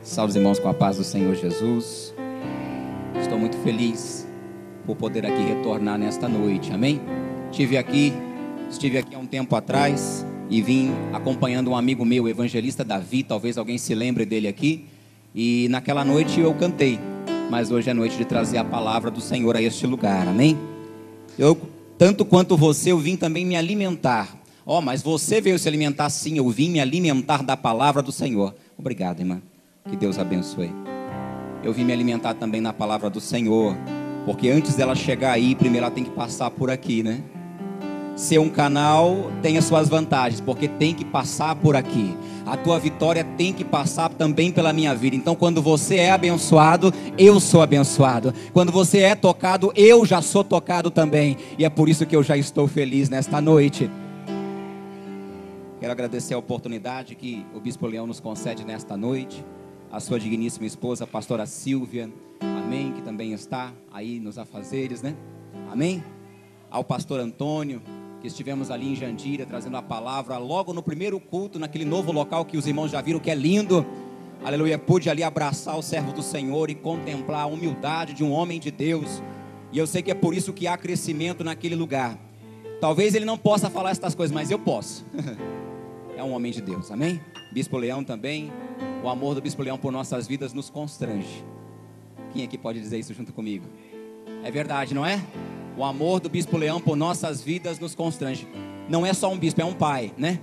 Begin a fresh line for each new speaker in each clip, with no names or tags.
Salve os irmãos com a paz do Senhor Jesus. Estou muito feliz por poder aqui retornar nesta noite, amém? Estive aqui há um tempo atrás e vim acompanhando um amigo meu, o evangelista Davi, talvez alguém se lembre dele aqui. E naquela noite eu cantei, mas hoje é noite de trazer a palavra do Senhor a este lugar, amém? Eu, tanto quanto você, eu vim também me alimentar. Mas você veio se alimentar? Sim, eu vim me alimentar da palavra do Senhor. Obrigado, irmã. Que Deus abençoe. Eu vim me alimentar também na palavra do Senhor, porque antes dela chegar aí, primeiro ela tem que passar por aqui, né? Ser um canal tem as suas vantagens, porque tem que passar por aqui. A tua vitória tem que passar também pela minha vida. Então quando você é abençoado, eu sou abençoado. Quando você é tocado, eu já sou tocado também. E é por isso que eu já estou feliz nesta noite. Quero agradecer a oportunidade que o Bispo Leão nos concede nesta noite. A sua digníssima esposa, a pastora Silvia, amém, que também está aí nos afazeres, né? Amém? Ao pastor Antônio, que estivemos ali em Jandira, trazendo a palavra logo no primeiro culto, naquele novo local que os irmãos já viram que é lindo. Aleluia, pude ali abraçar o servo do Senhor e contemplar a humildade de um homem de Deus. E eu sei que é por isso que há crescimento naquele lugar. Talvez ele não possa falar estas coisas, mas eu posso. É um homem de Deus, amém? Bispo Leão também. O amor do Bispo Leão por nossas vidas nos constrange. Quem aqui pode dizer isso junto comigo? É verdade, não é? O amor do Bispo Leão por nossas vidas nos constrange. Não é só um bispo, é um pai, né?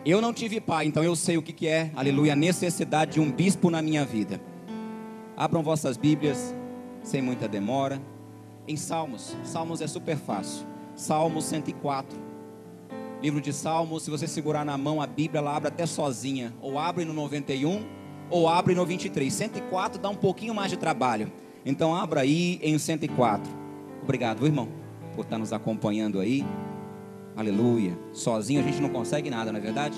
Eu não tive pai, então eu sei o que é, aleluia, a necessidade de um bispo na minha vida. Abram vossas Bíblias, sem muita demora, em Salmos. Salmos é super fácil. Salmos 104. Livro de Salmos, se você segurar na mão a Bíblia, ela abre até sozinha. Ou abre no 91, ou abre no 23. 104 dá um pouquinho mais de trabalho. Então abra aí em 104. Obrigado, irmão, por estar nos acompanhando aí. Aleluia. Sozinho a gente não consegue nada, não é verdade?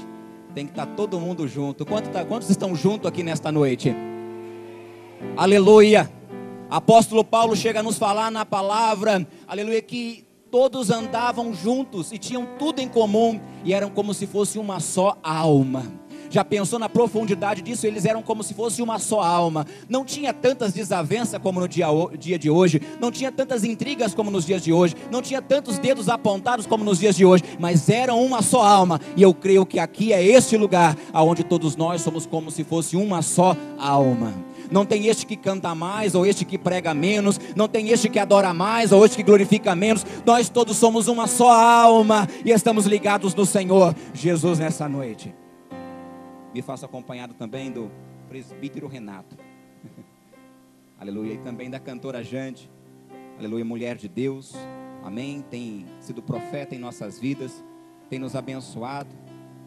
Tem que estar todo mundo junto. Quantos estão juntos aqui nesta noite? Aleluia. Apóstolo Paulo chega a nos falar na palavra, aleluia, que todos andavam juntos e tinham tudo em comum e eram como se fosse uma só alma. Já pensou na profundidade disso? Eles eram como se fosse uma só alma. Não tinha tantas desavenças como no dia de hoje. Não tinha tantas intrigas como nos dias de hoje. Não tinha tantos dedos apontados como nos dias de hoje. Mas eram uma só alma. E eu creio que aqui é este lugar onde todos nós somos como se fosse uma só alma. Não tem este que canta mais ou este que prega menos. Não tem este que adora mais ou este que glorifica menos. Nós todos somos uma só alma e estamos ligados no Senhor Jesus nessa noite. Me faço acompanhado também do presbítero Renato. Aleluia. E também da cantora Jande. Aleluia, mulher de Deus. Amém. Tem sido profeta em nossas vidas. Tem nos abençoado.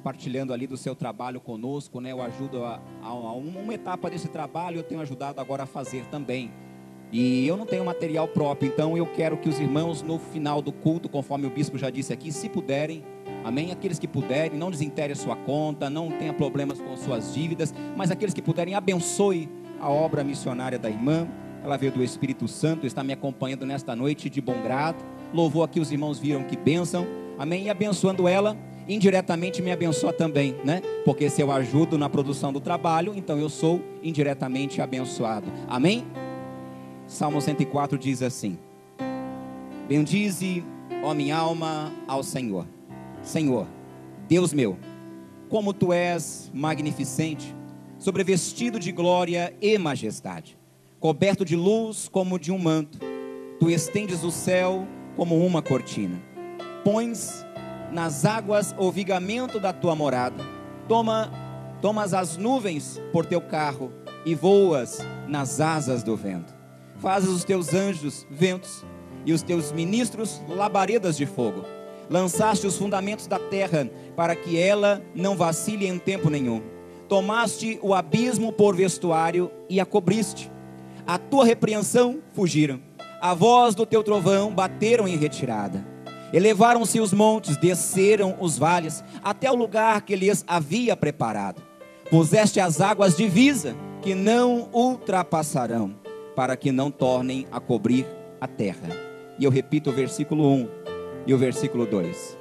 Partilhando ali do seu trabalho conosco, né? Eu ajudo a uma etapa desse trabalho, eu tenho ajudado agora a fazer também. E eu não tenho material próprio, então eu quero que os irmãos no final do culto, conforme o bispo já disse aqui, se puderem, amém? Aqueles que puderem, não desenterem sua conta, não tenha problemas com suas dívidas, mas aqueles que puderem, abençoe a obra missionária da irmã. Ela veio do Espírito Santo, está me acompanhando nesta noite de bom grado. Louvou aqui, os irmãos viram que bênção, amém? E abençoando ela, indiretamente me abençoa também, né? Porque se eu ajudo na produção do trabalho, então eu sou indiretamente abençoado, amém? Salmo 104 diz assim: bendize, ó minha alma, ao Senhor. Senhor, Deus meu, como tu és magnificente, sobrevestido de glória e majestade, coberto de luz como de um manto. Tu estendes o céu como uma cortina, pões nas águas o vigamento da tua morada. Tomas as nuvens por teu carro e voas nas asas do vento. Fazes os teus anjos ventos e os teus ministros labaredas de fogo. Lançaste os fundamentos da terra para que ela não vacile em tempo nenhum. Tomaste o abismo por vestuário e a cobriste. A tua repreensão fugiram. A voz do teu trovão bateram em retirada. Elevaram-se os montes, desceram os vales, até o lugar que lhes havia preparado. Puseste as águas divisa, que não ultrapassarão, para que não tornem a cobrir a terra. E eu repito o versículo 1 e o versículo 2.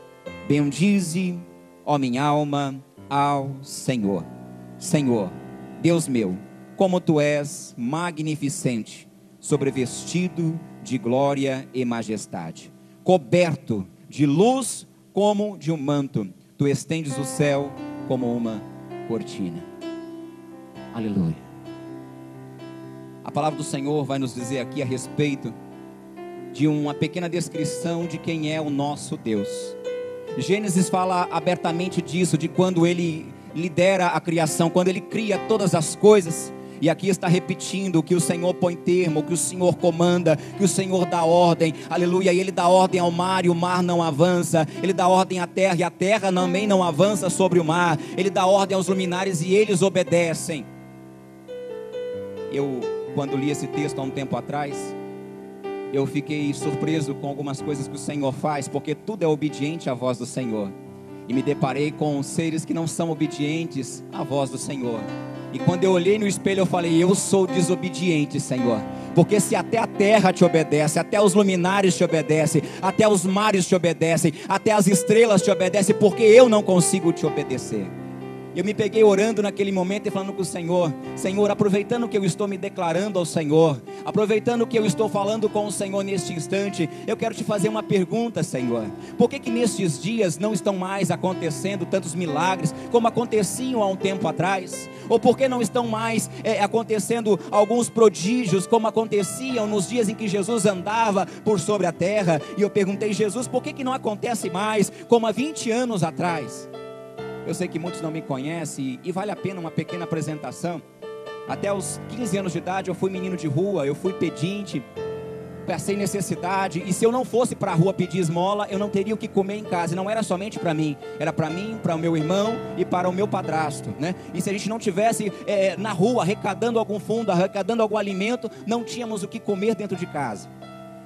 Bendize, ó minha alma, ao Senhor. Senhor, Deus meu, como tu és magnificente, sobrevestido de glória e majestade, coberto de luz como de um manto, tu estendes o céu como uma cortina. Aleluia. A palavra do Senhor vai nos dizer aqui a respeito de uma pequena descrição de quem é o nosso Deus. Gênesis fala abertamente disso, de quando Ele lidera a criação, quando Ele cria todas as coisas. E aqui está repetindo que o Senhor põe termo, que o Senhor comanda, que o Senhor dá ordem, aleluia. E Ele dá ordem ao mar e o mar não avança. Ele dá ordem à terra e a terra também não avança sobre o mar. Ele dá ordem aos luminares e eles obedecem. Eu, quando li esse texto há um tempo atrás, eu fiquei surpreso com algumas coisas que o Senhor faz, porque tudo é obediente à voz do Senhor. E me deparei com seres que não são obedientes à voz do Senhor. E quando eu olhei no espelho eu falei, eu sou desobediente, Senhor. Porque se até a terra te obedece, até os luminares te obedecem, até os mares te obedecem, até as estrelas te obedecem, porque eu não consigo te obedecer. Eu me peguei orando naquele momento e falando com o Senhor, Senhor, aproveitando que eu estou me declarando ao Senhor, aproveitando que eu estou falando com o Senhor neste instante, eu quero te fazer uma pergunta, Senhor. Por que nestes dias não estão mais acontecendo tantos milagres como aconteciam há um tempo atrás? Ou por que não estão mais acontecendo alguns prodígios como aconteciam nos dias em que Jesus andava por sobre a terra? E eu perguntei, Jesus, por que não acontece mais como há 20 anos atrás? Eu sei que muitos não me conhecem e vale a pena uma pequena apresentação. Até os 15 anos de idade eu fui menino de rua, eu fui pedinte, passei necessidade. E se eu não fosse para a rua pedir esmola, eu não teria o que comer em casa. E não era somente para mim, era para mim, para o meu irmão e para o meu padrasto, né? E se a gente não tivesse na rua arrecadando algum fundo, arrecadando algum alimento, não tínhamos o que comer dentro de casa.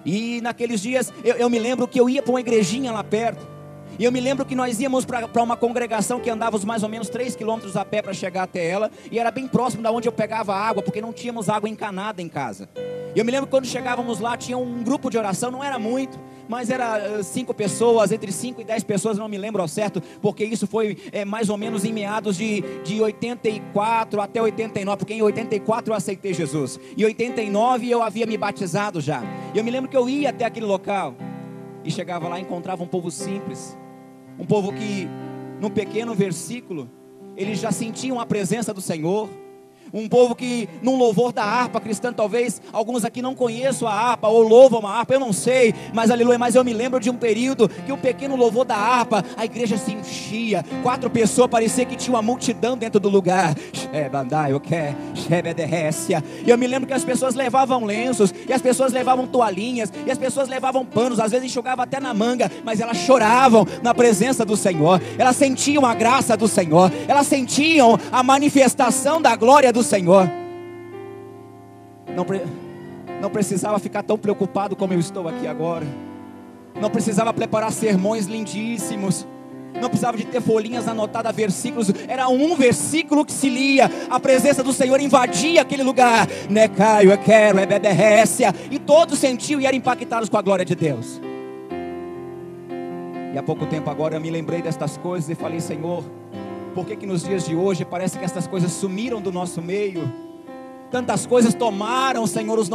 E naqueles dias eu me lembro que eu ia para uma igrejinha lá perto. E eu me lembro que nós íamos para uma congregação que andávamos mais ou menos 3 quilômetros a pé para chegar até ela. E era bem próximo da onde eu pegava água, porque não tínhamos água encanada em casa. E eu me lembro que quando chegávamos lá, tinha um grupo de oração, não era muito, mas era 5 pessoas, entre 5 e 10 pessoas, não me lembro ao certo, porque isso foi mais ou menos em meados de 84 até 89, porque em 84 eu aceitei Jesus. Em 89 eu havia me batizado já. E eu me lembro que eu ia até aquele local, e chegava lá e encontrava um povo simples. Um povo que, num pequeno versículo, eles já sentiam a presença do Senhor. Um povo que, num louvor da harpa cristã, talvez alguns aqui não conheçam a harpa, ou louvam a harpa, eu não sei, mas aleluia, mas eu me lembro de um período, que o pequeno louvor da harpa, a igreja se enchia, 4 pessoas, parecia que tinha uma multidão dentro do lugar, e eu me lembro que as pessoas levavam lenços, e as pessoas levavam toalhinhas, e as pessoas levavam panos, às vezes enxugavam até na manga, mas elas choravam na presença do Senhor, elas sentiam a graça do Senhor, elas sentiam a manifestação da glória do Senhor. Não precisava ficar tão preocupado como eu estou aqui agora. Não precisava preparar sermões lindíssimos. Não precisava de ter folhinhas anotadas, versículos. Era um versículo que se lia. A presença do Senhor invadia aquele lugar. Necaio, eu quero, Ebeberrécia. E todos sentiam e eram impactados com a glória de Deus. E há pouco tempo agora eu me lembrei destas coisas e falei, Senhor, por que nos dias de hoje parece que essas coisas sumiram do nosso meio? Tantas coisas tomaram, Senhor, os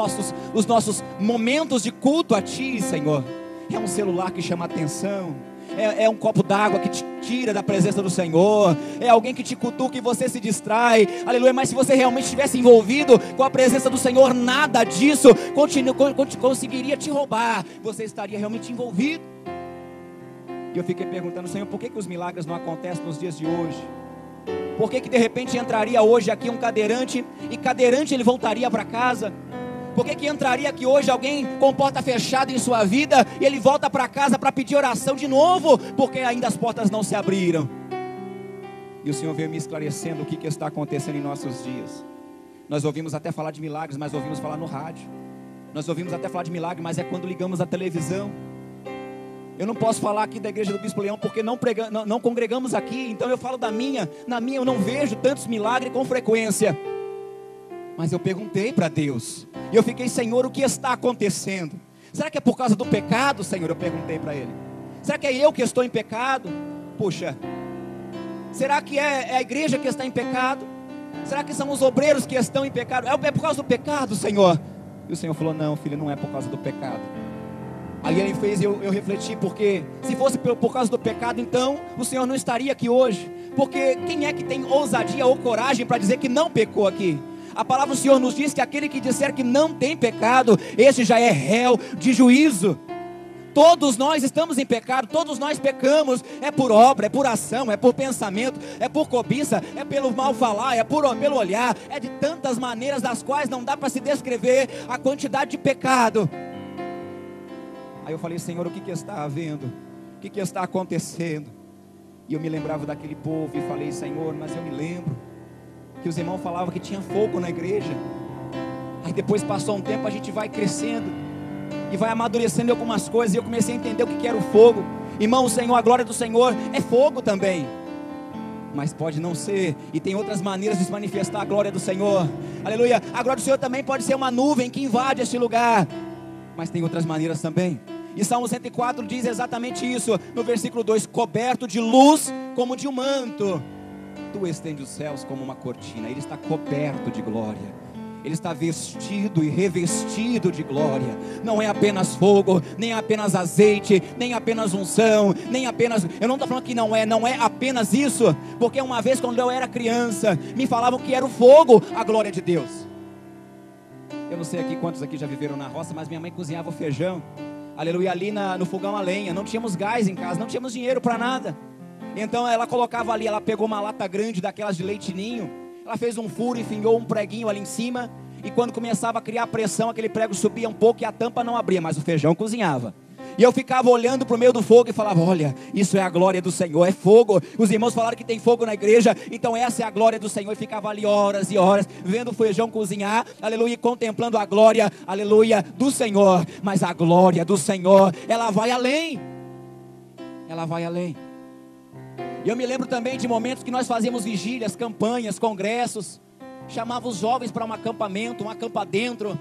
nossos momentos de culto a Ti, Senhor. É um celular que chama a atenção, é um copo d'água que te tira da presença do Senhor, é alguém que te cutuca e você se distrai, aleluia. Mas se você realmente estivesse envolvido com a presença do Senhor, nada disso conseguiria te roubar, você estaria realmente envolvido. E eu fiquei perguntando, Senhor, por que os milagres não acontecem nos dias de hoje? Por que de repente entraria hoje aqui um cadeirante, e cadeirante ele voltaria para casa? Por que entraria aqui hoje alguém com porta fechada em sua vida, e ele volta para casa para pedir oração de novo, porque ainda as portas não se abriram? E o Senhor veio me esclarecendo o que está acontecendo em nossos dias. Nós ouvimos até falar de milagres, mas ouvimos falar no rádio. Nós ouvimos até falar de milagre, mas é quando ligamos a televisão. Eu não posso falar aqui da igreja do Bispo Leão, porque não congregamos aqui. Então eu falo da minha. Na minha eu não vejo tantos milagres com frequência. Mas eu perguntei para Deus, e eu fiquei, Senhor, o que está acontecendo? Será que é por causa do pecado, Senhor? Eu perguntei para Ele. Será que é eu que estou em pecado? Puxa, será que é a igreja que está em pecado? Será que são os obreiros que estão em pecado? É por causa do pecado, Senhor? E o Senhor falou, não, filho, não é por causa do pecado. Aí ele fez eu refleti, porque se fosse por causa do pecado, então o Senhor não estaria aqui hoje. Porque quem é que tem ousadia ou coragem para dizer que não pecou aqui? A palavra do Senhor nos diz que aquele que disser que não tem pecado, esse já é réu de juízo. Todos nós estamos em pecado, todos nós pecamos, é por obra, é por ação, é por pensamento, é por cobiça, é pelo mal falar, pelo olhar, é de tantas maneiras das quais não dá para se descrever a quantidade de pecado. Aí eu falei, Senhor, o que está havendo? O que está acontecendo? E eu me lembrava daquele povo e falei, Senhor, mas eu me lembro que os irmãos falavam que tinha fogo na igreja. Aí depois passou um tempo, a gente vai crescendo e vai amadurecendo algumas coisas, e eu comecei a entender o que era o fogo. Irmão, o Senhor, a glória do Senhor é fogo também, mas pode não ser, e tem outras maneiras de se manifestar a glória do Senhor. Aleluia. A glória do Senhor também pode ser uma nuvem que invade este lugar, mas tem outras maneiras também. E Salmo 104 diz exatamente isso, no versículo 2, coberto de luz como de um manto, tu estende os céus como uma cortina. Ele está coberto de glória, ele está vestido e revestido de glória. Não é apenas fogo, nem apenas azeite, nem apenas unção, nem apenas, eu não estou falando que não é apenas isso, porque uma vez quando eu era criança, me falavam que era o fogo, a glória de Deus. Eu não sei aqui quantos aqui já viveram na roça, mas minha mãe cozinhava o feijão, aleluia, ali no fogão a lenha. Não tínhamos gás em casa, não tínhamos dinheiro para nada. Então ela colocava ali, ela pegou uma lata grande daquelas de leite ninho, ela fez um furo e enfiou um preguinho ali em cima, e quando começava a criar pressão, aquele prego subia um pouco e a tampa não abria, mas o feijão cozinhava. E eu ficava olhando para o meio do fogo e falava, olha, isso é a glória do Senhor, é fogo. Os irmãos falaram que tem fogo na igreja, então essa é a glória do Senhor. E ficava ali horas e horas, vendo o feijão cozinhar, aleluia, e contemplando a glória, aleluia, do Senhor. Mas a glória do Senhor, ela vai além, ela vai além. E eu me lembro também de momentos que nós fazíamos vigílias, campanhas, congressos, chamava os jovens para um acampamento, um acampa dentro.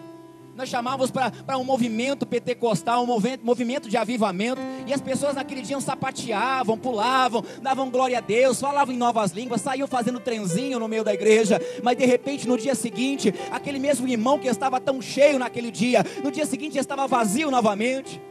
Nós chamávamos para um movimento pentecostal, um movimento de avivamento, e as pessoas naquele dia sapateavam, pulavam, davam glória a Deus, falavam em novas línguas, saíam fazendo trenzinho no meio da igreja. Mas de repente no dia seguinte, aquele mesmo irmão que estava tão cheio naquele dia, no dia seguinte estava vazio novamente.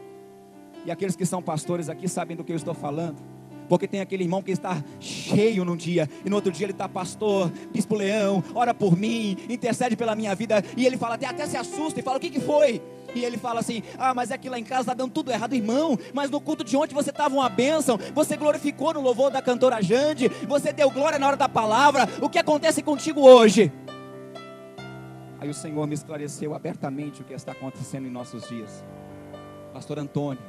E aqueles que são pastores aqui sabem do que eu estou falando, porque tem aquele irmão que está cheio num dia, e no outro dia ele está, pastor, bispo Leão, ora por mim, intercede pela minha vida, e ele fala, até se assusta e fala, o que foi? E ele fala assim, mas é que lá em casa está dando tudo errado. Irmão, mas no culto de ontem você estava uma bênção, você glorificou no louvor da cantora Jande, você deu glória na hora da palavra, o que acontece contigo hoje? Aí o Senhor me esclareceu abertamente o que está acontecendo em nossos dias. Pastor Antônio,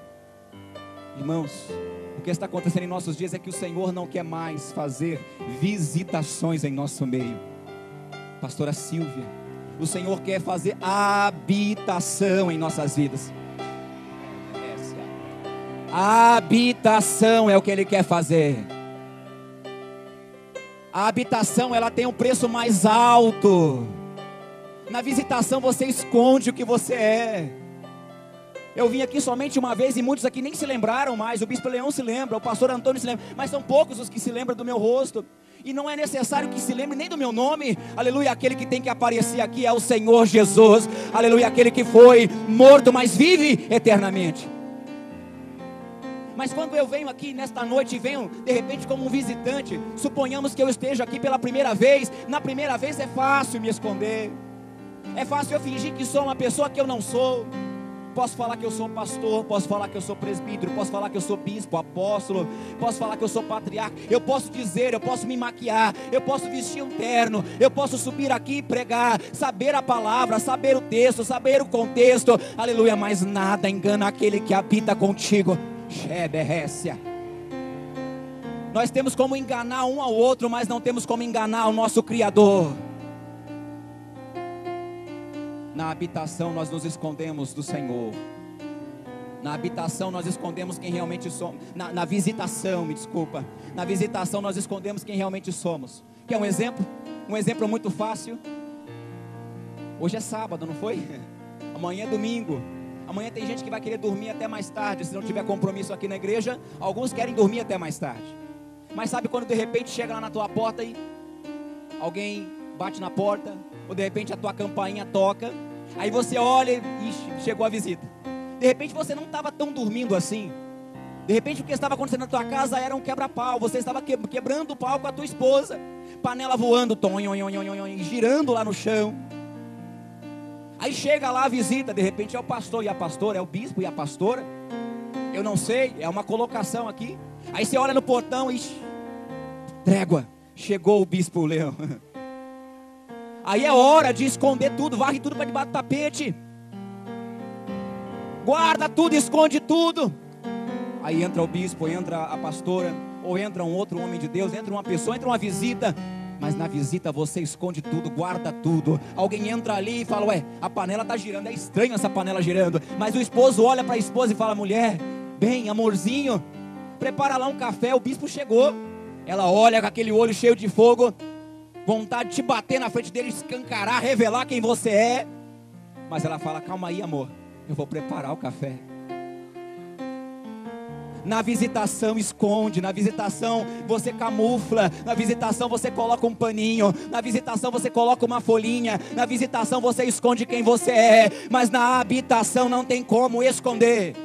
irmãos, o que está acontecendo em nossos dias é que o Senhor não quer mais fazer visitações em nosso meio. Pastora Silvia, o Senhor quer fazer habitação em nossas vidas. A habitação é o que Ele quer fazer. A habitação, ela tem um preço mais alto. Na visitação você esconde o que você é. Eu vim aqui somente uma vez e muitos aqui nem se lembraram mais. O bispo Leão se lembra, o pastor Antônio se lembra, mas são poucos os que se lembram do meu rosto. E não é necessário que se lembre nem do meu nome. Aleluia, aquele que tem que aparecer aqui é o Senhor Jesus. Aleluia, aquele que foi morto, mas vive eternamente. Mas quando eu venho aqui nesta noite e venho de repente como um visitante, suponhamos que eu esteja aqui pela primeira vez. Na primeira vez é fácil me esconder, é fácil eu fingir que sou uma pessoa que eu não sou. Posso falar que eu sou pastor, posso falar que eu sou presbítero, posso falar que eu sou bispo, apóstolo, posso falar que eu sou patriarca, eu posso dizer, eu posso me maquiar, eu posso vestir um terno, eu posso subir aqui e pregar, saber a palavra, saber o texto, saber o contexto, aleluia, mas nada engana aquele que habita contigo. Nós temos como enganar um ao outro, mas não temos como enganar o nosso Criador. Na habitação nós nos escondemos do Senhor. Na habitação nós escondemos quem realmente somos. Na visitação, me desculpa. Na visitação nós escondemos quem realmente somos. Quer um exemplo? Um exemplo muito fácil. Hoje é sábado, não foi? Amanhã é domingo. Amanhã tem gente que vai querer dormir até mais tarde. Se não tiver compromisso aqui na igreja, alguns querem dormir até mais tarde. Mas sabe quando de repente chega lá na tua porta e alguém bate na porta, ou de repente a tua campainha toca, aí você olha e ixi, chegou a visita. De repente você não estava tão dormindo assim. De repente o que estava acontecendo na tua casa era um quebra-pau. Você estava quebrando o pau com a tua esposa. Panela voando, girando lá no chão. Aí chega lá a visita, de repente é o pastor e a pastora, é o bispo e a pastora. Eu não sei, é uma colocação aqui. Aí você olha no portão e trégua, chegou o bispo Leão. Aí é hora de esconder tudo, varre tudo para debaixo do tapete. Guarda tudo, esconde tudo. Aí entra o bispo, entra a pastora, ou entra um outro homem de Deus, entra uma pessoa, entra uma visita. Mas na visita você esconde tudo, guarda tudo. Alguém entra ali e fala, ué, a panela está girando, é estranho essa panela girando. Mas o esposo olha para a esposa e fala, mulher, bem, amorzinho, prepara lá um café, o bispo chegou. Ela olha com aquele olho cheio de fogo, vontade de te bater na frente dele, escancarar, revelar quem você é. Mas ela fala, calma aí amor, eu vou preparar o café. Na visitação esconde, na visitação você camufla, na visitação você coloca um paninho, na visitação você coloca uma folhinha, na visitação você esconde quem você é, mas na habitação não tem como esconder.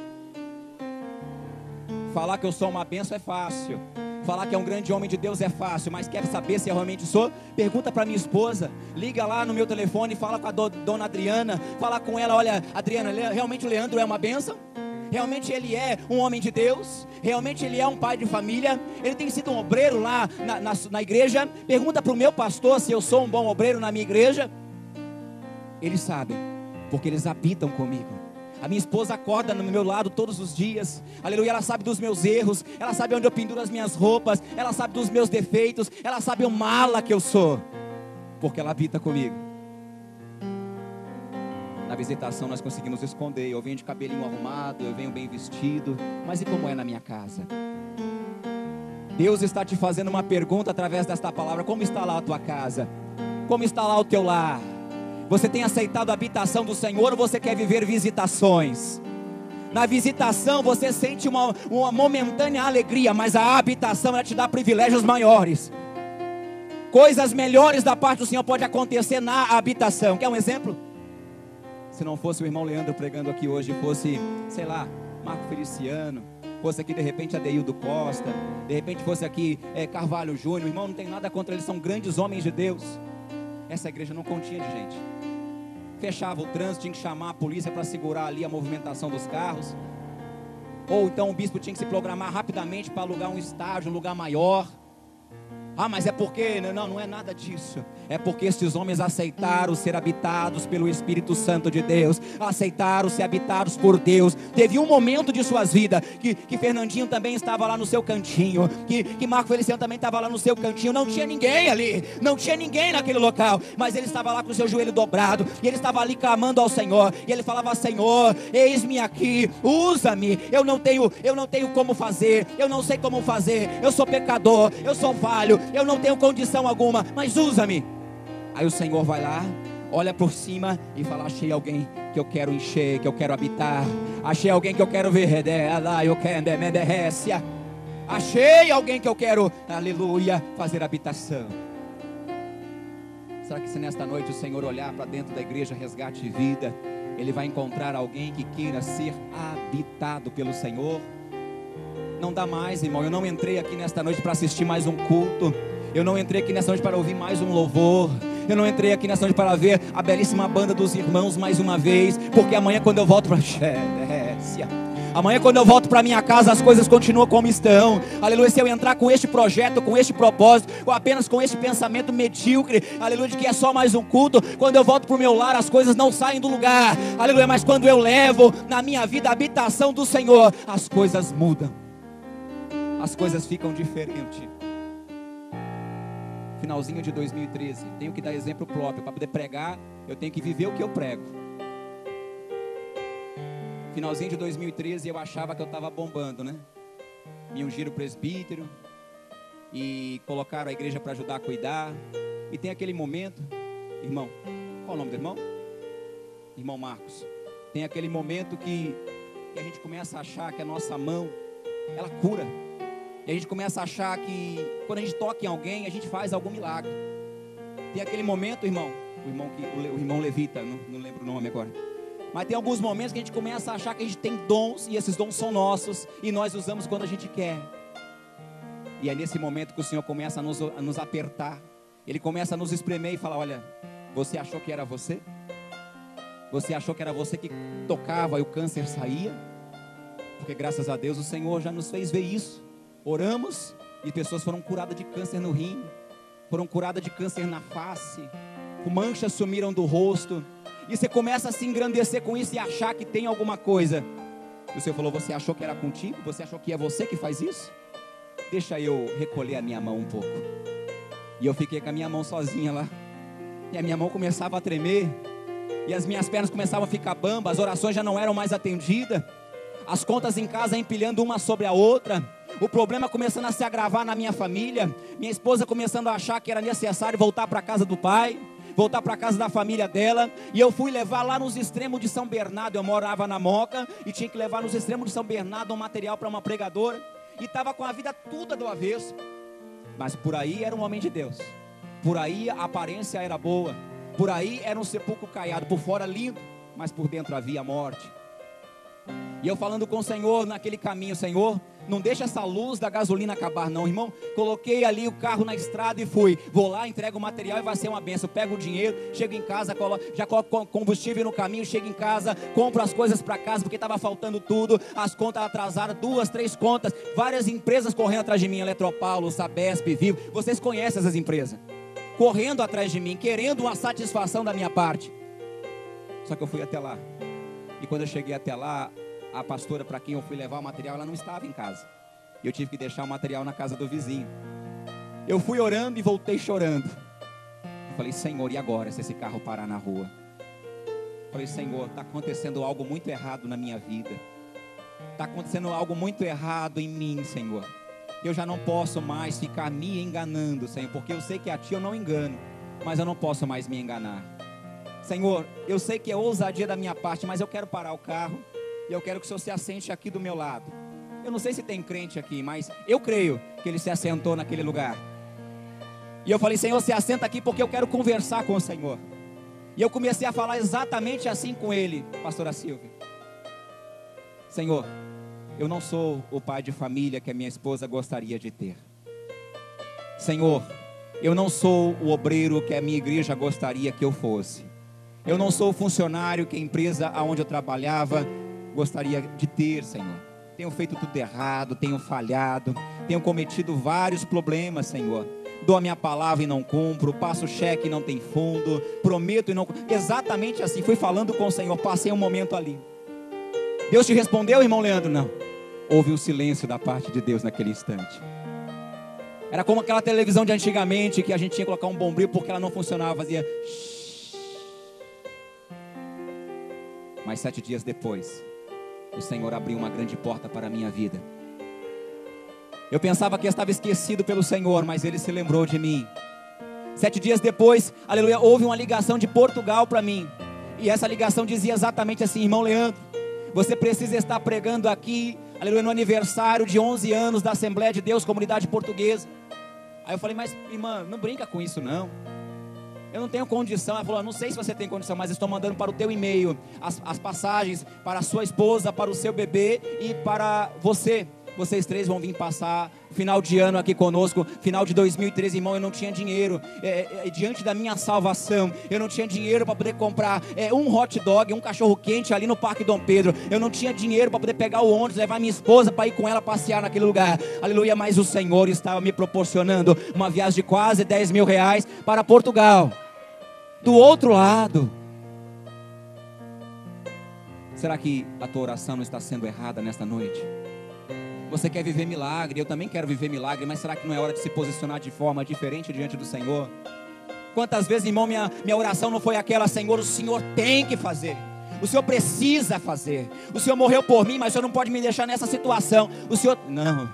Falar que eu sou uma bênção é fácil, falar que é um grande homem de Deus é fácil, mas quer saber se eu realmente sou? Pergunta para minha esposa, liga lá no meu telefone, fala com a dona Adriana, fala com ela, olha Adriana, realmente o Leandro é uma bênção? Realmente ele é um homem de Deus? Realmente ele é um pai de família? Ele tem sido um obreiro lá na igreja? Pergunta para o meu pastor se eu sou um bom obreiro na minha igreja. Eles sabem, porque eles habitam comigo. A minha esposa acorda no meu lado todos os dias, aleluia, ela sabe dos meus erros, ela sabe onde eu penduro as minhas roupas, ela sabe dos meus defeitos, ela sabe o mala que eu sou, porque ela habita comigo. Na visitação nós conseguimos esconder, eu venho de cabelinho arrumado, eu venho bem vestido, mas e como é na minha casa? Deus está te fazendo uma pergunta através desta palavra, como está lá a tua casa? Como está lá o teu lar? Você tem aceitado a habitação do Senhor ou você quer viver visitações? Na visitação você sente uma momentânea alegria, mas a habitação ela te dá privilégios maiores. Coisas melhores da parte do Senhor pode acontecer na habitação. Quer um exemplo? Se não fosse o irmão Leandro pregando aqui hoje, fosse, sei lá, Marco Feliciano, fosse aqui de repente Adeildo Costa, de repente fosse aqui Carvalho Júnior, irmão, não tem nada contra eles, são grandes homens de Deus. Essa igreja não continha de gente. Fechava o trânsito, tinha que chamar a polícia para segurar ali a movimentação dos carros. Ou então o bispo tinha que se programar rapidamente para alugar um estágio, um lugar maior. Ah, mas é porque, não é nada disso. É porque esses homens aceitaram ser habitados pelo Espírito Santo de Deus, aceitaram ser habitados por Deus. Teve um momento de suas vidas que Fernandinho também estava lá no seu cantinho, que Marco Feliciano também estava lá no seu cantinho. Não tinha ninguém ali, não tinha ninguém naquele local, mas ele estava lá com o seu joelho dobrado, e ele estava ali clamando ao Senhor, e ele falava, Senhor, eis-me aqui, usa-me, eu não tenho como fazer, eu não sei como fazer, eu sou pecador, eu sou falho, eu não tenho condição alguma, mas usa-me. Aí o Senhor vai lá, olha por cima e fala, achei alguém que eu quero encher, que eu quero habitar. Achei alguém que eu quero ver, achei alguém que eu quero, aleluia, fazer habitação. Será que se nesta noite o Senhor olhar para dentro da igreja Resgate de Vida, Ele vai encontrar alguém que queira ser habitado pelo Senhor? Não dá mais, irmão, eu não entrei aqui nesta noite para assistir mais um culto, eu não entrei aqui nesta noite para ouvir mais um louvor, eu não entrei aqui nesta noite para ver a belíssima banda dos irmãos mais uma vez, porque amanhã quando eu volto para amanhã quando eu volto para minha casa as coisas continuam como estão, aleluia. Se eu entrar com este projeto, com este propósito, ou apenas com este pensamento medíocre, aleluia, de que é só mais um culto, quando eu volto para o meu lar as coisas não saem do lugar, aleluia. Mas quando eu levo na minha vida a habitação do Senhor, as coisas mudam, as coisas ficam diferentes. Finalzinho de 2013, tenho que dar exemplo próprio, para poder pregar, eu tenho que viver o que eu prego. Finalzinho de 2013, eu achava que eu estava bombando, né? Me ungiram presbítero, e colocaram a igreja para ajudar a cuidar, e tem aquele momento, irmão, qual o nome do irmão? Irmão Marcos. Tem aquele momento que a gente começa a achar que a nossa mão, ela cura. E a gente começa a achar que quando a gente toca em alguém, a gente faz algum milagre. Tem aquele momento, irmão, o irmão levita, não lembro o nome agora. Mas tem alguns momentos que a gente começa a achar que a gente tem dons, e esses dons são nossos, e nós usamos quando a gente quer. E é nesse momento que o Senhor começa a nos apertar. Ele começa a nos espremer e falar: olha, você achou que era você? Você achou que era você que tocava e o câncer saía? Porque graças a Deus o Senhor já nos fez ver isso. Oramos e pessoas foram curadas de câncer no rim, foram curadas de câncer na face, manchas sumiram do rosto. E você começa a se engrandecer com isso e achar que tem alguma coisa. E o Senhor falou: você achou que era contigo? Você achou que é você que faz isso? Deixa eu recolher a minha mão um pouco. E eu fiquei com a minha mão sozinha lá. E a minha mão começava a tremer. E as minhas pernas começavam a ficar bambas. As orações já não eram mais atendidas. As contas em casa empilhando uma sobre a outra. O problema começando a se agravar na minha família. Minha esposa começando a achar que era necessário voltar para a casa do pai, voltar para a casa da família dela. E eu fui levar lá nos extremos de São Bernardo. Eu morava na Moca e tinha que levar nos extremos de São Bernardo um material para uma pregadora. E estava com a vida toda do avesso. Mas por aí era um homem de Deus. Por aí a aparência era boa. Por aí era um sepulcro caiado. Por fora lindo, mas por dentro havia morte. E eu falando com o Senhor naquele caminho: Senhor, não deixa essa luz da gasolina acabar não, irmão. Coloquei ali o carro na estrada e fui. Vou lá, entrego o material e vai ser uma benção. Pego o dinheiro, chego em casa, já coloco combustível no caminho, chego em casa, compro as coisas para casa, porque estava faltando tudo. As contas atrasadas, 2, 3 contas. Várias empresas correndo atrás de mim, Eletropaulo, Sabesp, Vivo. Vocês conhecem essas empresas? Correndo atrás de mim, querendo uma satisfação da minha parte. Só que eu fui até lá. E quando eu cheguei até lá, a pastora para quem eu fui levar o material, ela não estava em casa. Eu tive que deixar o material na casa do vizinho. Eu fui orando e voltei chorando. Eu falei: Senhor, e agora se esse carro parar na rua? Eu falei: Senhor, está acontecendo algo muito errado na minha vida. Está acontecendo algo muito errado em mim, Senhor. Eu já não posso mais ficar me enganando, Senhor, porque eu sei que a Ti eu não engano, mas eu não posso mais me enganar. Senhor, eu sei que é ousadia da minha parte, mas eu quero parar o carro e eu quero que o Senhor se assente aqui do meu lado. Eu não sei se tem crente aqui, mas eu creio que ele se assentou naquele lugar. E eu falei: Senhor, se assenta aqui porque eu quero conversar com o Senhor. E eu comecei a falar exatamente assim com ele, pastora Silvia: Senhor, eu não sou o pai de família que a minha esposa gostaria de ter. Senhor, eu não sou o obreiro que a minha igreja gostaria que eu fosse. Eu não sou o funcionário que a empresa onde eu trabalhava gostaria de ter, Senhor. Tenho feito tudo errado, tenho falhado, tenho cometido vários problemas, Senhor. Dou a minha palavra e não cumpro, passo cheque e não tem fundo, prometo e não... Exatamente assim, fui falando com o Senhor, passei um momento ali. Deus te respondeu, irmão Leandro? Não. Houve um silêncio da parte de Deus naquele instante. Era como aquela televisão de antigamente, que a gente tinha que colocar um bombril porque ela não funcionava, fazia... Mas 7 dias depois, o Senhor abriu uma grande porta para a minha vida. Eu pensava que eu estava esquecido pelo Senhor, mas Ele se lembrou de mim. 7 dias depois, aleluia, houve uma ligação de Portugal para mim. E essa ligação dizia exatamente assim: irmão Leandro, você precisa estar pregando aqui, aleluia, no aniversário de 11 anos da Assembleia de Deus, Comunidade Portuguesa. Aí eu falei: mas irmã, não brinca com isso não. Eu não tenho condição. Ela falou: não sei se você tem condição, mas estou mandando para o teu e-mail as passagens para a sua esposa, para o seu bebê e para você. Vocês 3 vão vir passar final de ano aqui conosco, final de 2013, irmão. Eu não tinha dinheiro, diante da minha salvação, eu não tinha dinheiro para poder comprar um hot dog, um cachorro quente ali no Parque Dom Pedro. Eu não tinha dinheiro para poder pegar o ônibus, levar minha esposa para ir com ela passear naquele lugar, aleluia. Mas o Senhor estava me proporcionando uma viagem de quase 10 mil reais para Portugal, do outro lado. Será que a tua oração não está sendo errada nesta noite? Você quer viver milagre, eu também quero viver milagre, mas será que não é hora de se posicionar de forma diferente diante do Senhor? Quantas vezes, irmão, minha oração não foi aquela: Senhor, o Senhor tem que fazer, O Senhor precisa fazer. O Senhor morreu por mim, mas o Senhor não pode me deixar nessa situação. O Senhor... Não.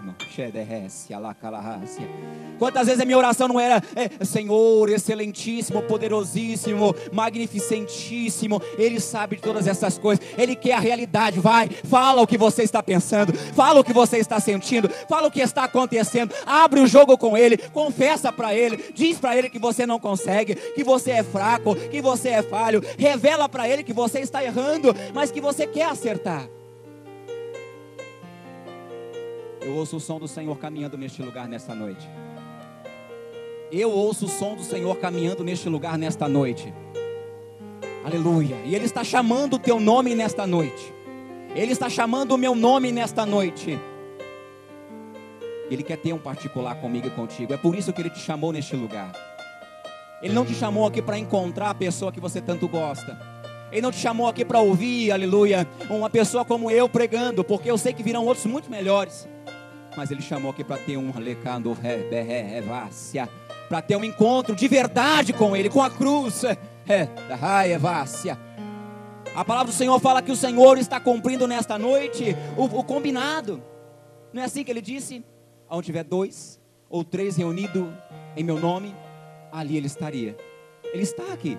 Quantas vezes a minha oração não era: Senhor, excelentíssimo, poderosíssimo, magnificentíssimo. Ele sabe de todas essas coisas. Ele quer a realidade. Vai, fala o que você está pensando. Fala o que você está sentindo. Fala o que está acontecendo. Abre o jogo com Ele. Confessa para Ele. Diz para Ele que você não consegue, que você é fraco, que você é falho. Revela para Ele que você está errando, mas que você quer acertar. Eu ouço o som do Senhor caminhando neste lugar nesta noite. Eu ouço o som do Senhor caminhando neste lugar nesta noite. Aleluia. E Ele está chamando o teu nome nesta noite. Ele está chamando o meu nome nesta noite. Ele quer ter um particular comigo e contigo. É por isso que Ele te chamou neste lugar. Ele não te chamou aqui para encontrar a pessoa que você tanto gosta. Ele não te chamou aqui para ouvir, aleluia, uma pessoa como eu pregando, porque eu sei que virão outros muito melhores. Mas Ele chamou aqui para ter para ter um encontro de verdade com Ele, com a cruz. A palavra do Senhor fala que o Senhor está cumprindo nesta noite o combinado. Não é assim que Ele disse? Onde tiver 2 ou 3 reunidos em meu nome, ali Ele estaria. Ele está aqui.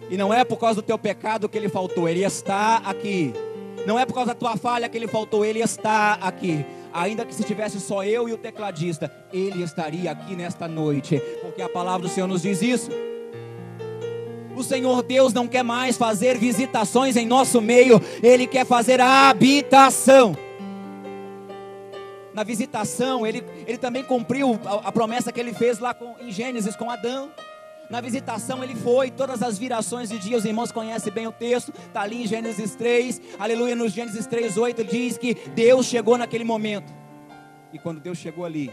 E não é por causa do teu pecado que Ele faltou, Ele está aqui. Não é por causa da tua falha que Ele faltou, Ele está aqui. Ainda que se tivesse só eu e o tecladista, Ele estaria aqui nesta noite, porque a palavra do Senhor nos diz isso. O Senhor Deus não quer mais fazer visitações em nosso meio, Ele quer fazer a habitação. Na visitação, Ele também cumpriu a promessa que Ele fez lá em Gênesis com Adão. Na visitação Ele foi, todas as virações de dia, os irmãos conhecem bem o texto, está ali em Gênesis 3, aleluia, no Gênesis 3:8, diz que Deus chegou naquele momento. E quando Deus chegou ali,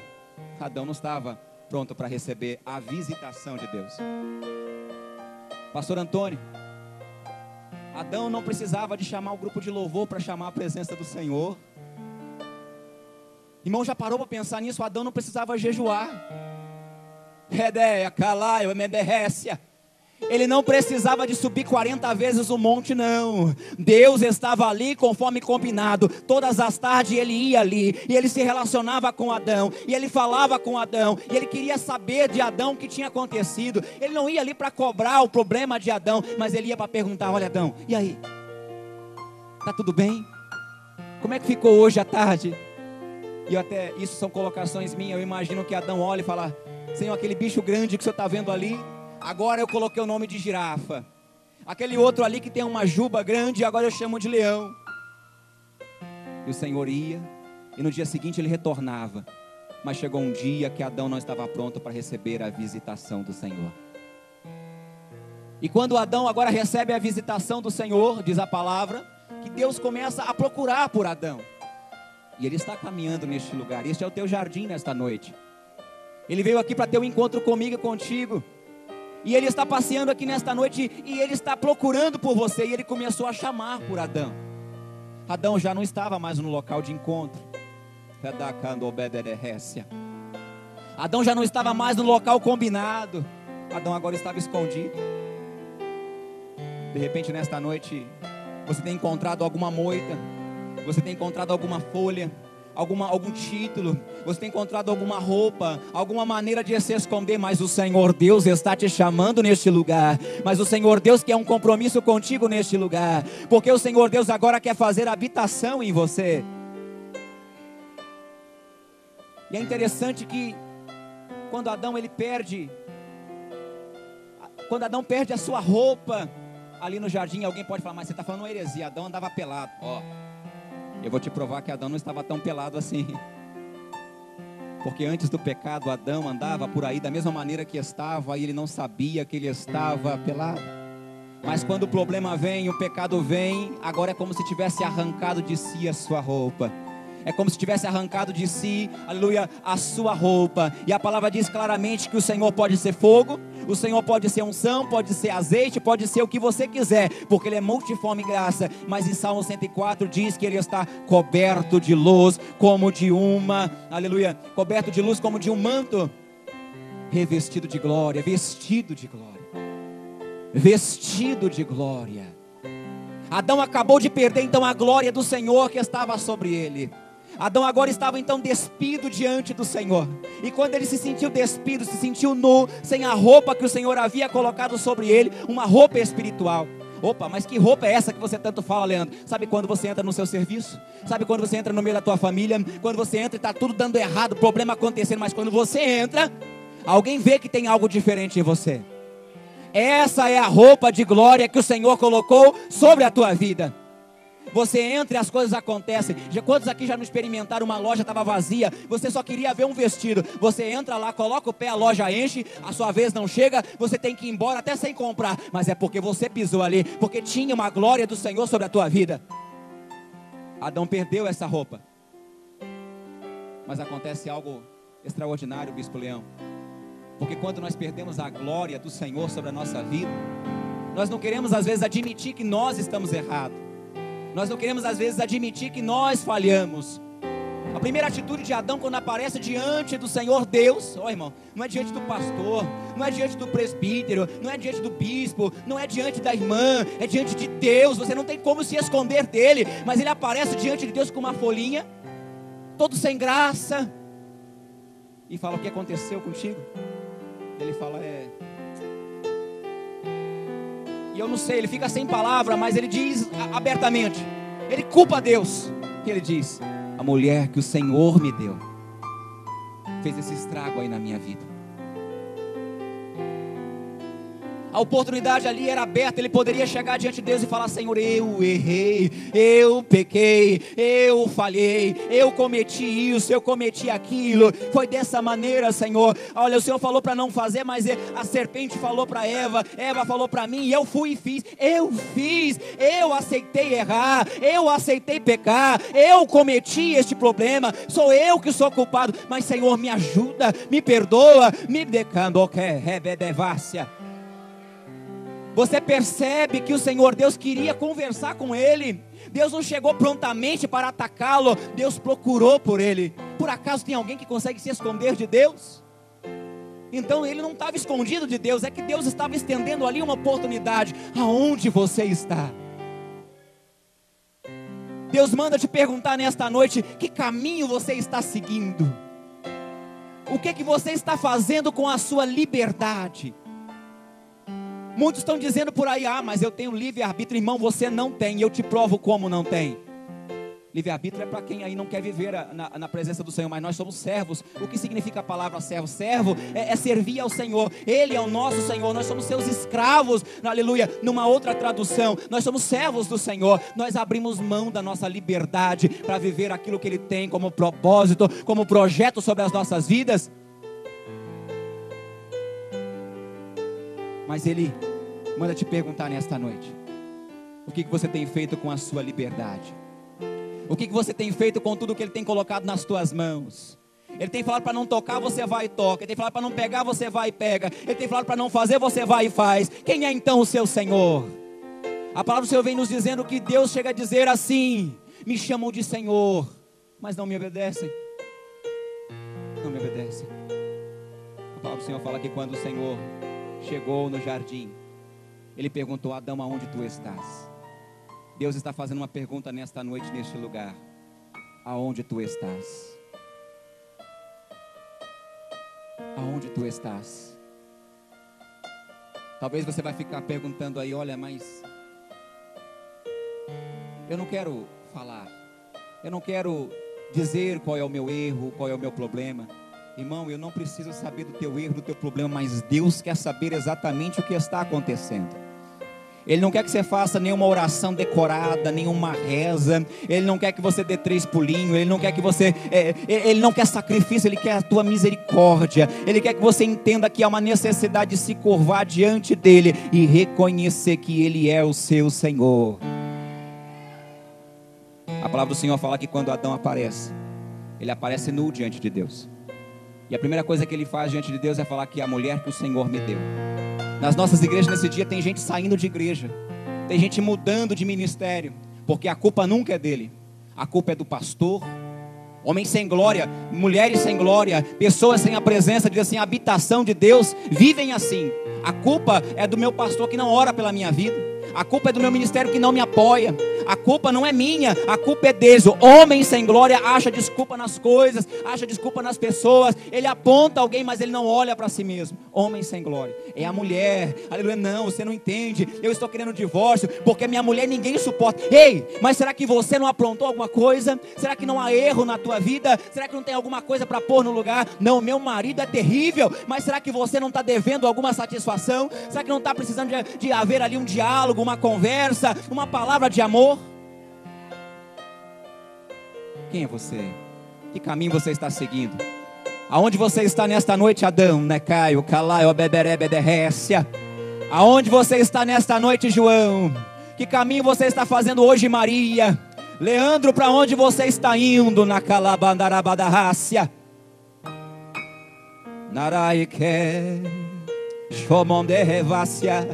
Adão não estava pronto para receber a visitação de Deus. Pastor Antônio, Adão não precisava de chamar o grupo de louvor para chamar a presença do Senhor. Irmão, já parou para pensar nisso? Adão não precisava jejuar. Ele não precisava de subir 40 vezes o monte, não. Deus estava ali conforme combinado. Todas as tardes Ele ia ali, e Ele se relacionava com Adão, e Ele falava com Adão, e Ele queria saber de Adão o que tinha acontecido. Ele não ia ali para cobrar o problema de Adão, mas Ele ia para perguntar: olha, Adão, e aí? Está tudo bem? Como é que ficou hoje à tarde? E até, isso são colocações minhas, eu imagino que Adão olha e fala: Senhor, aquele bicho grande que o Senhor está vendo ali, agora eu coloquei o nome de girafa. Aquele outro ali que tem uma juba grande, agora eu chamo de leão. E o Senhor ia, e no dia seguinte Ele retornava. Mas chegou um dia que Adão não estava pronto para receber a visitação do Senhor. E quando Adão agora recebe a visitação do Senhor, diz a palavra, que Deus começa a procurar por Adão. E Ele está caminhando neste lugar. Este é o teu jardim nesta noite. Ele veio aqui para ter um encontro comigo e contigo. E Ele está passeando aqui nesta noite, e Ele está procurando por você. E Ele começou a chamar por Adão. Adão já não estava mais no local de encontro. Adão já não estava mais no local combinado. Adão agora estava escondido. De repente nesta noite você tem encontrado alguma moita, você tem encontrado alguma folha, algum título, você tem encontrado alguma roupa, alguma maneira de se esconder, mas o Senhor Deus está te chamando neste lugar. Mas o Senhor Deus quer um compromisso contigo neste lugar, porque o Senhor Deus agora quer fazer habitação em você. E é interessante que quando Adão perde a sua roupa ali no jardim, alguém pode falar: mas você está falando uma heresia, Adão andava pelado. Eu vou te provar que Adão não estava tão pelado assim. Porque antes do pecado, Adão andava por aí da mesma maneira que estava, e ele não sabia que ele estava pelado. Mas quando o problema vem, o pecado vem, agora é como se tivesse arrancado de si a sua roupa. É como se tivesse arrancado de si, aleluia, a sua roupa. E a palavra diz claramente que o Senhor pode ser fogo, o Senhor pode ser unção, pode ser azeite, pode ser o que você quiser, porque Ele é multiforme graça. Mas em Salmo 104 diz que Ele está coberto de luz, como de uma, aleluia, coberto de luz como de um manto, revestido de glória, vestido de glória, vestido de glória. Adão acabou de perder então a glória do Senhor que estava sobre ele. Adão agora estava então despido diante do Senhor. E quando ele se sentiu despido, se sentiu nu, sem a roupa que o Senhor havia colocado sobre ele, uma roupa espiritual. Opa, mas que roupa é essa que você tanto fala, Leandro? Sabe quando você entra no seu serviço? Sabe quando você entra no meio da tua família? Quando você entra e está tudo dando errado, problema acontecendo, mas quando você entra, alguém vê que tem algo diferente em você. Essa é a roupa de glória que o Senhor colocou sobre a tua vida. Você entra e as coisas acontecem. Quantos aqui já não experimentaram? Uma loja estava vazia, você só queria ver um vestido. Você entra lá, coloca o pé, a loja enche, a sua vez não chega, você tem que ir embora até sem comprar. Mas é porque você pisou ali, porque tinha uma glória do Senhor sobre a tua vida. Adão perdeu essa roupa. Mas acontece algo extraordinário, Bispo Leão. Porque quando nós perdemos a glória do Senhor sobre a nossa vida, nós não queremos às vezes admitir que nós estamos errados. Nós não queremos às vezes admitir que nós falhamos. A primeira atitude de Adão quando aparece diante do Senhor Deus, irmão, não é diante do pastor, não é diante do presbítero, não é diante do bispo, não é diante da irmã, é diante de Deus. Você não tem como se esconder dele, mas ele aparece diante de Deus com uma folhinha, todo sem graça, e fala: o que aconteceu contigo? Ele fala: e eu não sei, ele fica sem palavra, mas ele diz abertamente, ele culpa a Deus, que ele diz: a mulher que o Senhor me deu fez esse estrago aí na minha vida. A oportunidade ali era aberta, ele poderia chegar diante de Deus e falar: Senhor, eu errei, eu pequei, eu falhei, eu cometi isso, eu cometi aquilo, foi dessa maneira, Senhor. Olha, o Senhor falou para não fazer, mas a serpente falou para Eva, Eva falou para mim, e eu fui e fiz, eu aceitei errar, eu aceitei pecar, eu cometi este problema, sou eu que sou culpado, mas Senhor, me ajuda, me perdoa, me decando, rebedevácia. Você percebe que o Senhor Deus queria conversar com ele. Deus não chegou prontamente para atacá-lo. Deus procurou por ele. Por acaso tem alguém que consegue se esconder de Deus? Então ele não estava escondido de Deus. É que Deus estava estendendo ali uma oportunidade. Aonde você está? Deus manda te perguntar nesta noite: que caminho você está seguindo? O que você está fazendo com a sua liberdade? Muitos estão dizendo por aí: mas eu tenho livre-arbítrio. Irmão, você não tem, eu te provo como não tem. Livre-arbítrio é para quem aí não quer viver na presença do Senhor, mas nós somos servos. O que significa a palavra servo? Servo é servir ao Senhor, Ele é o nosso Senhor, nós somos seus escravos, aleluia. Numa outra tradução, nós somos servos do Senhor, nós abrimos mão da nossa liberdade para viver aquilo que Ele tem como propósito, como projeto sobre as nossas vidas. Mas Ele manda te perguntar nesta noite: o que você tem feito com a sua liberdade? O que você tem feito com tudo que Ele tem colocado nas tuas mãos? Ele tem falado para não tocar, você vai e toca. Ele tem falado para não pegar, você vai e pega. Ele tem falado para não fazer, você vai e faz. Quem é então o seu Senhor? A palavra do Senhor vem nos dizendo que Deus chega a dizer assim: me chamam de Senhor, mas não me obedecem. Não me obedecem. A palavra do Senhor fala que quando o Senhor chegou no jardim, Ele perguntou: Adão, aonde tu estás? Deus está fazendo uma pergunta nesta noite, neste lugar: aonde tu estás? Aonde tu estás? Talvez você vai ficar perguntando aí: olha, mas eu não quero falar, eu não quero dizer qual é o meu erro, qual é o meu problema. Irmão, eu não preciso saber do teu erro, do teu problema, mas Deus quer saber exatamente o que está acontecendo. Ele não quer que você faça nenhuma oração decorada, nenhuma reza. Ele não quer que você dê 3 pulinhos. Ele não quer que você, Ele não quer sacrifício, Ele quer a tua misericórdia. Ele quer que você entenda que há uma necessidade de se curvar diante dEle e reconhecer que Ele é o seu Senhor. A palavra do Senhor fala que quando Adão aparece, ele aparece nu diante de Deus. E a primeira coisa que ele faz diante de Deus é falar que é a mulher que o Senhor me deu. Nas nossas igrejas nesse dia tem gente saindo de igreja, tem gente mudando de ministério, porque a culpa nunca é dele, a culpa é do pastor. Homens sem glória, mulheres sem glória, pessoas sem a presença, diz assim, a habitação de Deus, vivem assim. A culpa é do meu pastor que não ora pela minha vida. A culpa é do meu ministério que não me apoia. A culpa não é minha, a culpa é deles. O homem sem glória acha desculpa nas coisas, acha desculpa nas pessoas. Ele aponta alguém, mas ele não olha para si mesmo. Homem sem glória é a mulher. Aleluia, não, você não entende. Eu estou querendo divórcio porque minha mulher ninguém suporta. Ei, mas será que você não aprontou alguma coisa? Será que não há erro na tua vida? Será que não tem alguma coisa para pôr no lugar? Não, meu marido é terrível. Mas será que você não está devendo alguma satisfação? Será que não está precisando de haver ali um diálogo, uma conversa, uma palavra de amor? Quem é você? Que caminho você está seguindo? Aonde você está nesta noite, Adão, né, Caio, Calaio, Beberebe, Derrécia? Aonde você está nesta noite, João? Que caminho você está fazendo hoje, Maria? Leandro, para onde você está indo, na Calabandarabadarácia? Naraike, Shomonderevácia.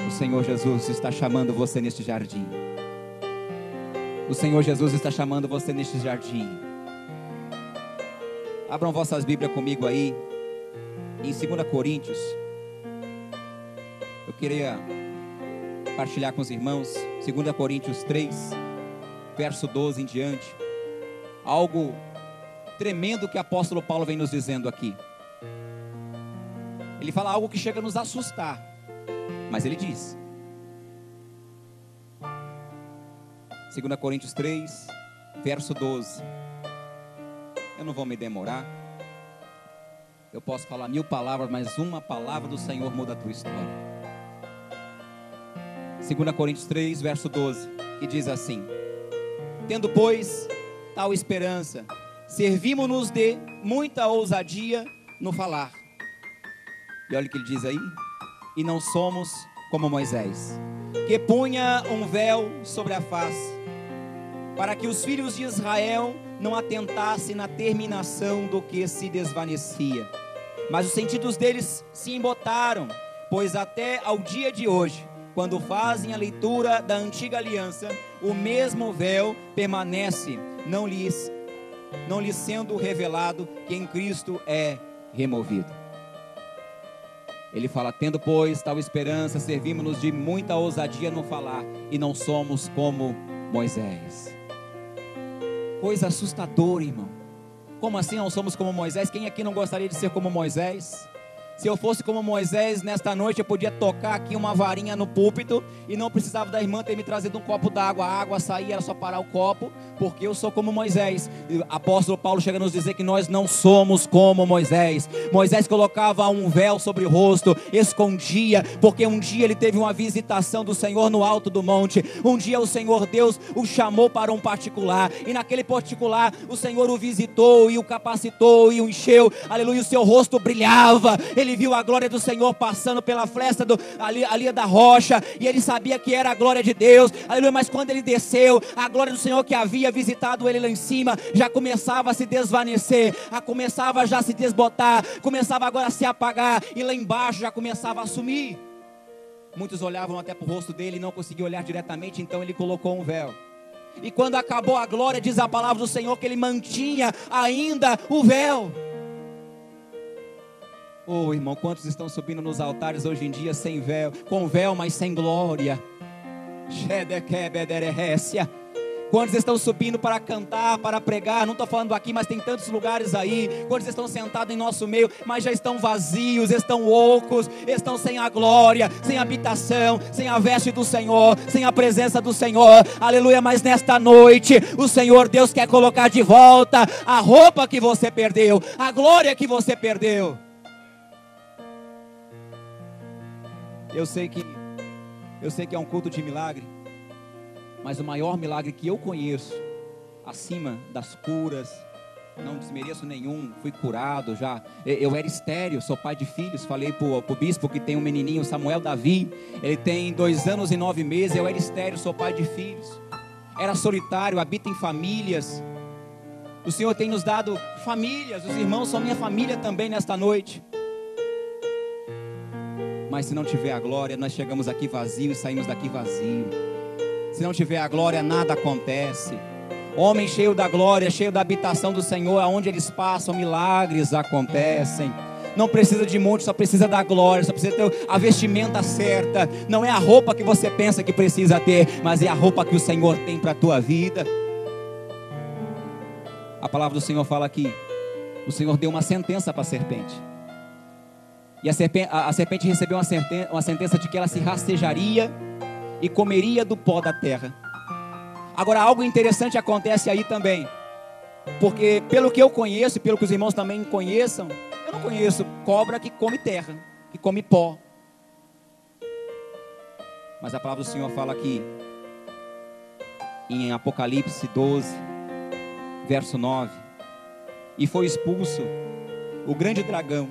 O Senhor Jesus está chamando você neste jardim. O Senhor Jesus está chamando você neste jardim. Abram vossas Bíblias comigo aí, em 2 Coríntios. Eu queria partilhar com os irmãos, 2 Coríntios 3, verso 12 em diante. Algo tremendo que o apóstolo Paulo vem nos dizendo aqui. Ele fala algo que chega a nos assustar, mas ele diz, 2 Coríntios 3, verso 12. Eu não vou me demorar. Eu posso falar 1000 palavras, mas uma palavra do Senhor muda a tua história. 2 Coríntios 3, verso 12, que diz assim: tendo, pois, tal esperança, servimos-nos de muita ousadia no falar. E olha o que ele diz aí: e não somos como Moisés, que punha um véu sobre a face, para que os filhos de Israel não atentassem na terminação do que se desvanecia. Mas os sentidos deles se embotaram, pois até ao dia de hoje, quando fazem a leitura da antiga aliança, o mesmo véu permanece, não lhes sendo revelado que em Cristo é removido. Ele fala: tendo, pois, tal esperança, servimos-nos de muita ousadia no falar, e não somos como Moisés. Coisa assustadora, irmão. Como assim não somos como Moisés? Quem aqui não gostaria de ser como Moisés? Se eu fosse como Moisés, nesta noite eu podia tocar aqui uma varinha no púlpito e não precisava da irmã ter me trazido um copo d'água. A água saía, era só parar o copo, porque eu sou como Moisés. O apóstolo Paulo chega a nos dizer que nós não somos como Moisés. Moisés colocava um véu sobre o rosto, escondia, porque um dia ele teve uma visitação do Senhor no alto do monte. Um dia o Senhor Deus o chamou para um particular, e naquele particular o Senhor o visitou e o capacitou e o encheu, aleluia, o seu rosto brilhava. Ele viu a glória do Senhor passando pela fresta ali da rocha, e ele sabia que era a glória de Deus, aleluia. Mas quando ele desceu, a glória do Senhor que havia visitado ele lá em cima já começava a se desvanecer, começava já a se desbotar, começava agora a se apagar, e lá embaixo já começava a sumir. Muitos olhavam até para o rosto dele e não conseguiam olhar diretamente, então ele colocou um véu. E quando acabou a glória, diz a palavra do Senhor que ele mantinha ainda o véu. Oh, irmão, quantos estão subindo nos altares hoje em dia sem véu, com véu, mas sem glória? Quantos estão subindo para cantar, para pregar? Não estou falando aqui, mas tem tantos lugares aí. Quantos estão sentados em nosso meio, mas já estão vazios, estão ocos, estão sem a glória, sem a habitação, sem a veste do Senhor, sem a presença do Senhor, aleluia. Mas nesta noite, o Senhor Deus quer colocar de volta a roupa que você perdeu, a glória que você perdeu. Eu sei que é um culto de milagre, mas o maior milagre que eu conheço, acima das curas, não desmereço nenhum, fui curado já. Eu era estéril, sou pai de filhos. Falei para o bispo que tem um menininho, Samuel Davi, ele tem 2 anos e 9 meses. Eu era estéril, sou pai de filhos. Era solitário, habito em famílias. O Senhor tem nos dado famílias, os irmãos são minha família também nesta noite. Mas se não tiver a glória, nós chegamos aqui vazio e saímos daqui vazio. Se não tiver a glória, nada acontece. Homem cheio da glória, cheio da habitação do Senhor, aonde eles passam, milagres acontecem. Não precisa de monte, só precisa da glória, só precisa ter a vestimenta certa. Não é a roupa que você pensa que precisa ter, mas é a roupa que o Senhor tem para a tua vida. A palavra do Senhor fala aqui, o Senhor deu uma sentença para a serpente. E a serpente recebeu uma sentença de que ela se rastejaria e comeria do pó da terra. Agora algo interessante acontece aí também. Porque pelo que eu conheço, e pelo que os irmãos também conheçam, eu não conheço cobra que come terra, que come pó. Mas a palavra do Senhor fala aqui, em Apocalipse 12, verso 9. E foi expulso o grande dragão,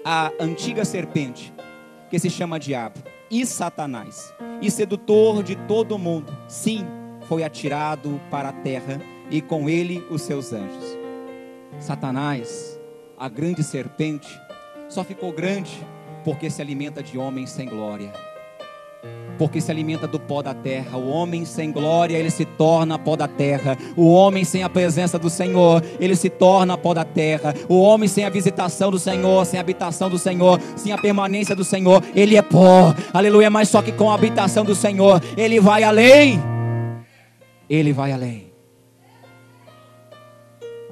a antiga serpente, que se chama Diabo e Satanás, e sedutor de todo mundo. Sim, foi atirado para a terra, e com ele os seus anjos. Satanás, a grande serpente, só ficou grande porque se alimenta de homens sem glória, porque se alimenta do pó da terra. O homem sem glória, ele se torna pó da terra. O homem sem a presença do Senhor, ele se torna pó da terra. O homem sem a visitação do Senhor, sem a habitação do Senhor, sem a permanência do Senhor, ele é pó, aleluia. Mas só que com a habitação do Senhor, ele vai além. Ele vai além.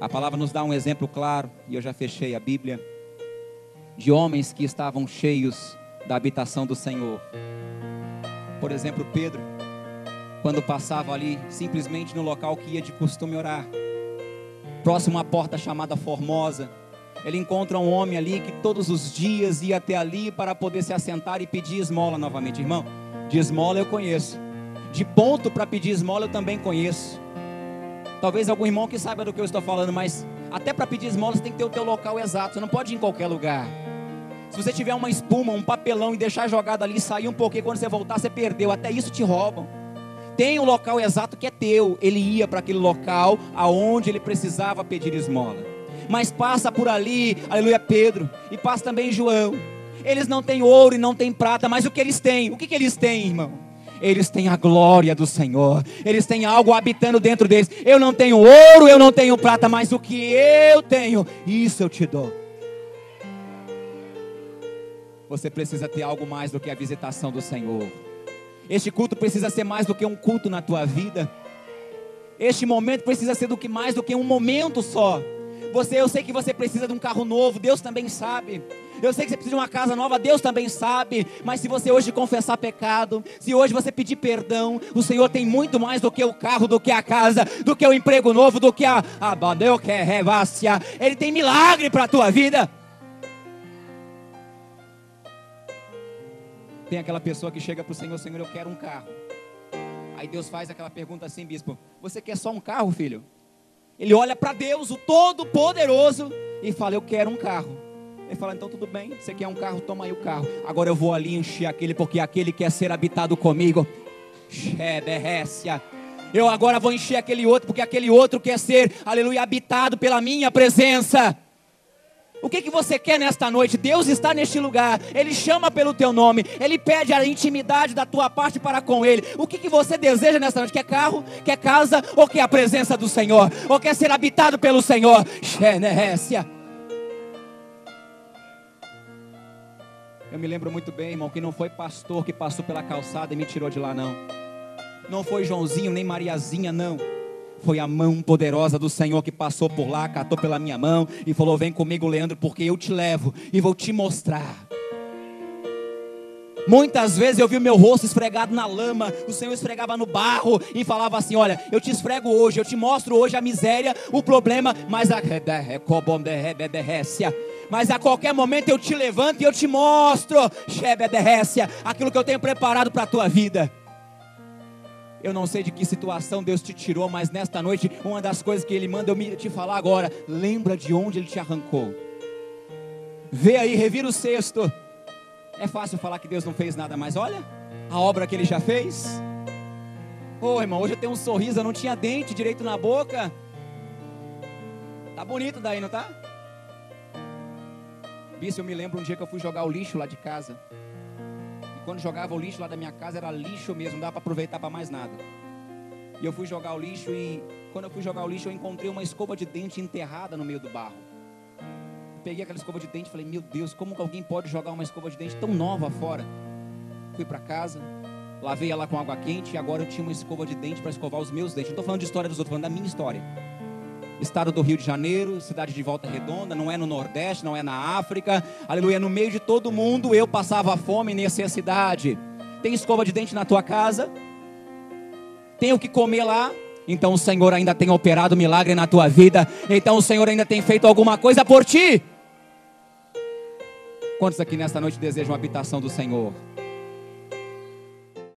A palavra nos dá um exemplo claro, e eu já fechei a Bíblia, de homens que estavam cheios da habitação do Senhor. Por exemplo, Pedro, quando passava ali, simplesmente no local que ia de costume orar, próximo à porta chamada Formosa, ele encontra um homem ali que todos os dias ia até ali para poder se assentar e pedir esmola novamente. Irmão, de esmola eu conheço, de ponto para pedir esmola eu também conheço. Talvez algum irmão que saiba do que eu estou falando, mas até para pedir esmola você tem que ter o teu local exato, você não pode ir em qualquer lugar. Se você tiver uma espuma, um papelão e deixar jogado ali, sair um pouquinho, quando você voltar você perdeu, até isso te roubam. Tem um local exato que é teu. Ele ia para aquele local aonde ele precisava pedir esmola. Mas passa por ali, aleluia, Pedro, e passa também João. Eles não têm ouro e não têm prata, mas o que eles têm? O que eles têm, irmão? Eles têm a glória do Senhor. Eles têm algo habitando dentro deles. Eu não tenho ouro, eu não tenho prata, mas o que eu tenho, isso eu te dou. Você precisa ter algo mais do que a visitação do Senhor. Este culto precisa ser mais do que um culto na tua vida. Este momento precisa ser mais do que um momento só. Eu sei que você precisa de um carro novo, Deus também sabe. Eu sei que você precisa de uma casa nova, Deus também sabe. Mas se você hoje confessar pecado, se hoje você pedir perdão, o Senhor tem muito mais do que o carro, do que a casa, do que o emprego novo, do que a revácia. Ele tem milagre para a tua vida. Tem aquela pessoa que chega para o Senhor: Senhor, eu quero um carro. Aí Deus faz aquela pergunta assim: bispo, você quer só um carro, filho? Ele olha para Deus, o Todo-Poderoso, e fala: eu quero um carro. Ele fala: então tudo bem, você quer um carro, toma aí o carro. Agora eu vou ali encher aquele, porque aquele quer ser habitado comigo. Eu agora vou encher aquele outro, porque aquele outro quer ser, aleluia, habitado pela minha presença. O que você quer nesta noite? Deus está neste lugar, Ele chama pelo teu nome, Ele pede a intimidade da tua parte para com Ele. O que você deseja nesta noite? Quer carro? Quer casa? Ou quer a presença do Senhor? Ou quer ser habitado pelo Senhor? Eu me lembro muito bem, irmão, que não foi pastor que passou pela calçada e me tirou de lá, não. Não foi Joãozinho nem Mariazinha, não. Foi a mão poderosa do Senhor que passou por lá, catou pela minha mão e falou: vem comigo, Leandro, porque eu te levo e vou te mostrar. Muitas vezes eu vi o meu rosto esfregado na lama, o Senhor esfregava no barro e falava assim: olha, eu te esfrego hoje, eu te mostro hoje a miséria, o problema, mas a qualquer momento eu te levanto e eu te mostro aquilo que eu tenho preparado para a tua vida. Eu não sei de que situação Deus te tirou, mas nesta noite, uma das coisas que Ele manda eu te falar agora: lembra de onde Ele te arrancou. Vê aí, revira o cesto. É fácil falar que Deus não fez nada, mas olha a obra que Ele já fez. Irmão, hoje eu tenho um sorriso, eu não tinha dente direito na boca. Tá bonito daí, não tá? Bicho, eu me lembro um dia que eu fui jogar o lixo lá de casa. Quando jogava o lixo lá da minha casa, era lixo mesmo, não dava para aproveitar para mais nada. E eu fui jogar o lixo, e quando eu fui jogar o lixo, eu encontrei uma escova de dente enterrada no meio do barro. peguei aquela escova de dente e falei, meu Deus, como que alguém pode jogar uma escova de dente tão nova fora? Fui para casa, lavei ela com água quente e agora eu tinha uma escova de dente para escovar os meus dentes. Não estou falando de história dos outros, estou falando da minha história. Estado do Rio de Janeiro, cidade de Volta Redonda, não é no Nordeste, não é na África, aleluia, no meio de todo mundo eu passava fome e necessidade. Tem escova de dente na tua casa? Tem o que comer lá? Então o Senhor ainda tem operado milagre na tua vida, então o Senhor ainda tem feito alguma coisa por ti. Quantos aqui nesta noite desejam a habitação do Senhor?